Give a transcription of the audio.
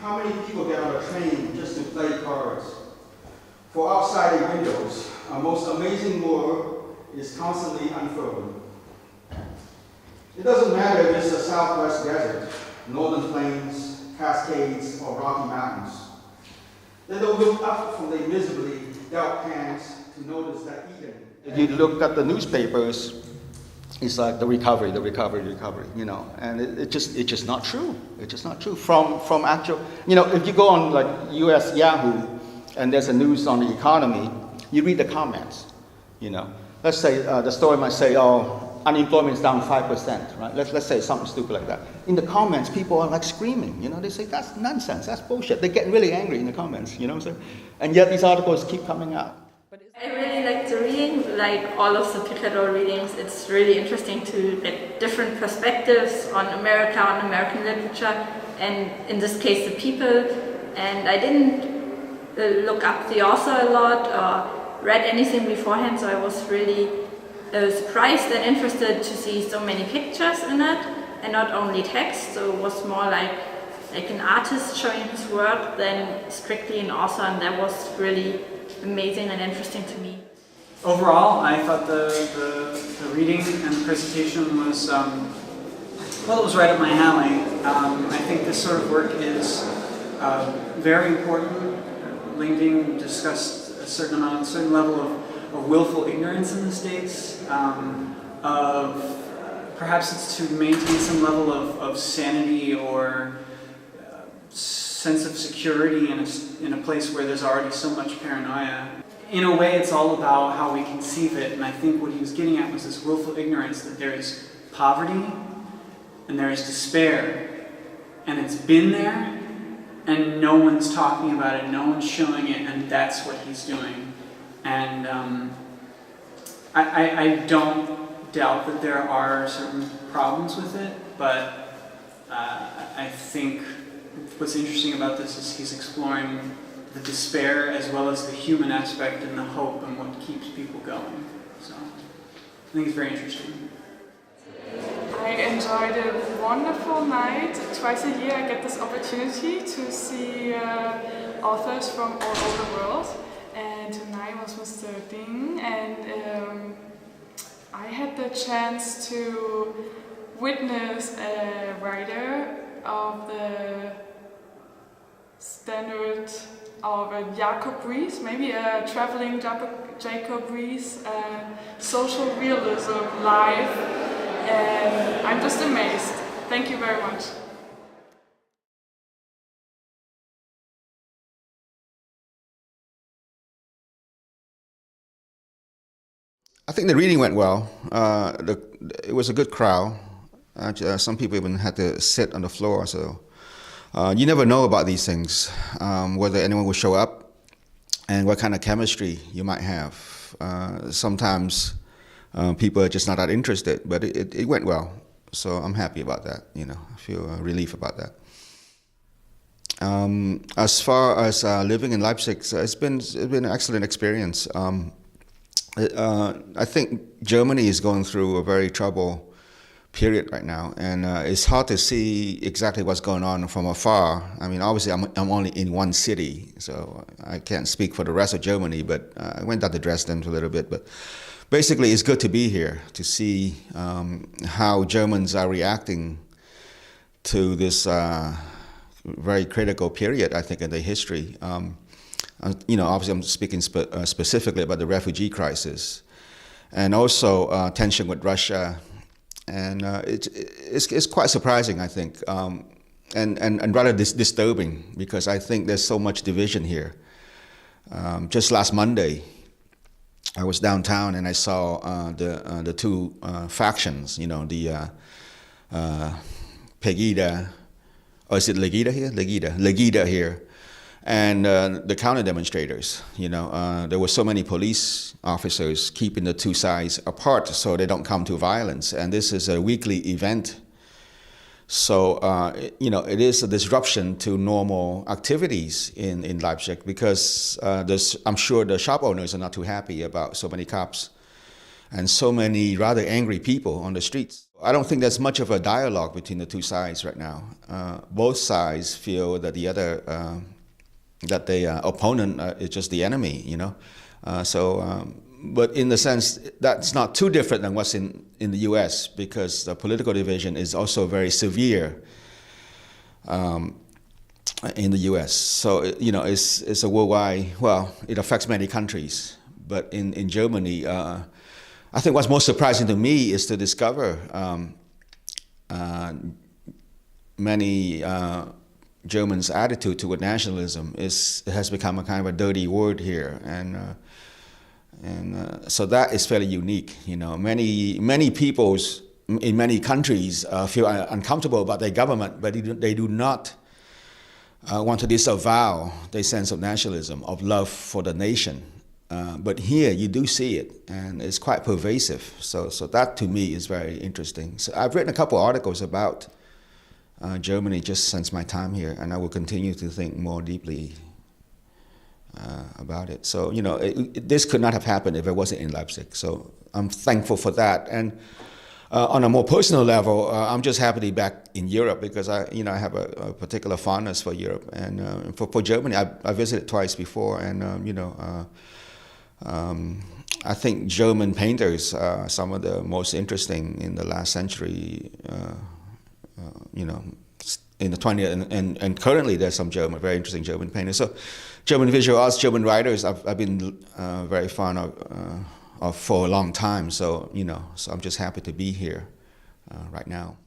how many people get on a train just to play cards? For outside the windows, our most amazing world is constantly unfurling. It doesn't matter if it's the Southwest desert, northern plains, Cascades, or Rocky Mountains. They don't look up from their miserably dealt hands to notice that Eden. If you look at the newspapers, it's like the recovery, you know, and it's just not true. It's just not true. From actual, you know, if you go on like U.S. Yahoo, and there's a news on the economy, you read the comments, you know. Let's say the story might say, oh, unemployment is down 5%, right? Let's say something stupid like that. In the comments, people are like screaming, you know. They say, that's nonsense, that's bullshit. They get really angry in the comments, you know what I'm saying? And yet these articles keep coming out. I really like the reading, like all of the Picador readings. It's really interesting to get different perspectives on America, on American literature, and in this case, the people. And I didn't look up the author a lot or read anything beforehand, so I was really surprised and interested to see so many pictures in it, and not only text. So it was more like an artist showing his work than strictly an author, and that was really amazing and interesting to me. Overall, I thought the reading and the presentation was, well, it was right up my alley. I think this sort of work is very important. Ling discussed a certain level of willful ignorance in the States, of perhaps it's to maintain some level of sanity or sense of security in a place where there's already so much paranoia. In a way, it's all about how we conceive it, and I think what he was getting at was this willful ignorance that there is poverty and there is despair, and it's been there, and no one's talking about it, no one's showing it, and that's what he's doing. And I don't doubt that there are certain problems with it, but I think what's interesting about this is he's exploring the despair as well as the human aspect and the hope and what keeps people going. So I think it's very interesting. I enjoyed a wonderful night. Twice a year I get this opportunity to see authors from all over the world. And tonight was Mr. Ding, and I had the chance to witness a writer of the standard of a Jacob Riis, maybe a traveling Jacob Riis, social realism live, and I'm just amazed. Thank you very much. I think the reading went well. It was a good crowd. Some people even had to sit on the floor, so you never know about these things, whether anyone will show up and what kind of chemistry you might have. Sometimes people are just not that interested, but it went well, so I'm happy about that. You know, I feel relief about that. As far as living in Leipzig, it's been an excellent experience. I think Germany is going through a very troubled period right now, and it's hard to see exactly what's going on from afar. I mean, obviously, I'm only in one city, so I can't speak for the rest of Germany, but I went down to Dresden for a little bit. But basically, it's good to be here, to see how Germans are reacting to this very critical period, I think, in their history. You know, obviously I'm speaking specifically about the refugee crisis, and also tension with Russia, and it's quite surprising, I think, and rather disturbing, because I think there's so much division here. Just last Monday, I was downtown and I saw the two factions. You know, the Pegida, or is it Legida here? Legida here. And the counter demonstrators, you know, there were so many police officers keeping the two sides apart so they don't come to violence. And this is a weekly event. So, you know, it is a disruption to normal activities in Leipzig, because I'm sure the shop owners are not too happy about so many cops and so many rather angry people on the streets. I don't think there's much of a dialogue between the two sides right now. Both sides feel that that the opponent is just the enemy, you know. But in the sense, that's not too different than what's in the U.S. because the political division is also very severe in the U.S. So, you know, it's a worldwide, well, it affects many countries. But in Germany, I think what's most surprising to me is to discover many Germans' attitude toward nationalism has become a kind of a dirty word here, and so that is fairly unique. You know, many peoples in many countries feel uncomfortable about their government, but they do not want to disavow their sense of nationalism, of love for the nation. But here you do see it, and it's quite pervasive. So that to me is very interesting. So I've written a couple articles about Germany just since my time here, and I will continue to think more deeply about it. So, you know, this could not have happened if it wasn't in Leipzig. So I'm thankful for that. And on a more personal level, I'm just happy to be back in Europe because I have a particular fondness for Europe. And for Germany, I visited twice before, and I think German painters are some of the most interesting in the last century, in the 20th, and currently there's some very interesting German painters. So German visual arts, German writers, I've been very fond of for a long time. So, so I'm just happy to be here right now.